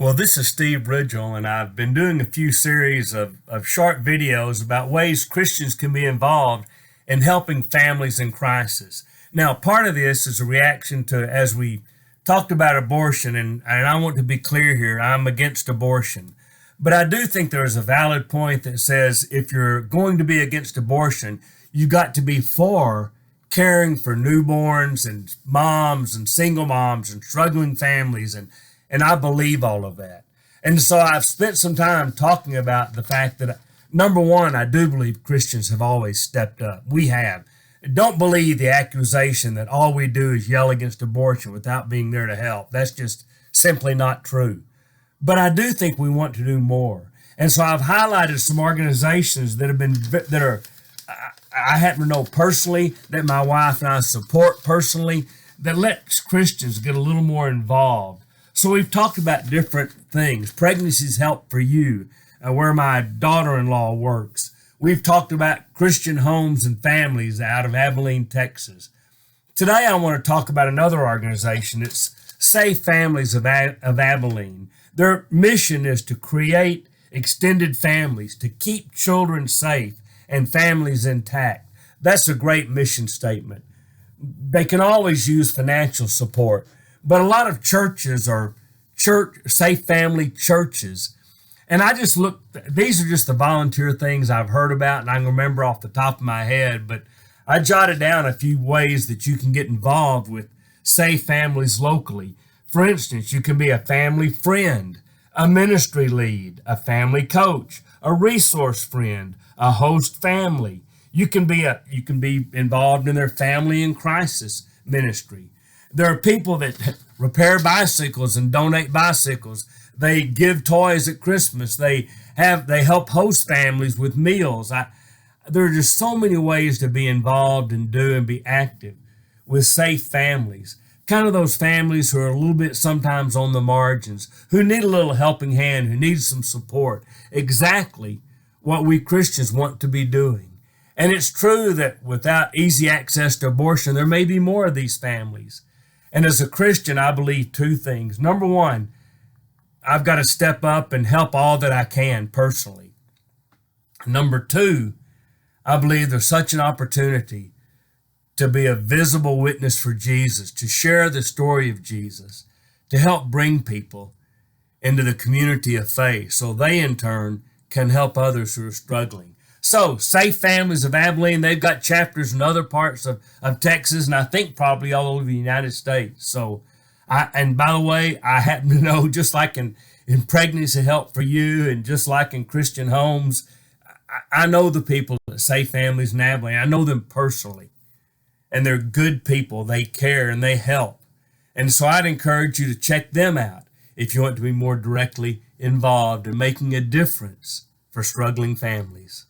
Well, this is Steve Ridgel, and I've been doing a few series of short videos about ways Christians can be involved in helping families in crisis. Now, part of this is a reaction to, as we talked about abortion, and I want to be clear here, I'm against abortion. But I do think there is a valid point that says if you're going to be against abortion, you got to be for caring for newborns and moms and single moms and struggling families, and I believe all of that. And so I've spent some time talking about the fact that, number one, I do believe Christians have always stepped up. We have. Don't believe the accusation that all we do is yell against abortion without being there to help. That's just simply not true. But I do think we want to do more. And so I've highlighted some organizations I happen to know personally, that my wife and I support personally, that lets Christians get a little more involved. So we've talked about different things. Pregnancy's Help for You, where my daughter-in-law works. We've talked about Christian homes and families out of Abilene, Texas. Today I want to talk about another organization. It's Safe Families of Abilene. Their mission is to create extended families, to keep children safe and families intact. That's a great mission statement. They can always use financial support, but a lot of churches are safe family churches. And I just these are just the volunteer things I've heard about and I can remember off the top of my head, but I jotted down a few ways that you can get involved with safe families locally. For instance, you can be a family friend, a ministry lead, a family coach, a resource friend, a host family. You can be involved in their family in crisis ministry. There are people that repair bicycles and donate bicycles. They give toys at Christmas. They help host families with meals. There are just so many ways to be involved and do and be active with safe families. Kind of those families who are a little bit sometimes on the margins, who need a little helping hand, who need some support. Exactly what we Christians want to be doing. And it's true that without easy access to abortion, there may be more of these families. And as a Christian, I believe two things. Number one, I've got to step up and help all that I can personally. Number two, I believe there's such an opportunity to be a visible witness for Jesus, to share the story of Jesus, to help bring people into the community of faith so they in turn can help others who are struggling. So, Safe Families of Abilene, they've got chapters in other parts of Texas, and I think probably all over the United States. So, and by the way, I happen to know, just like in Pregnancy Help for You and just like in Christian Homes, I know the people at Safe Families in Abilene. I know them personally, and they're good people. They care and they help. And so I'd encourage you to check them out if you want to be more directly involved in making a difference for struggling families.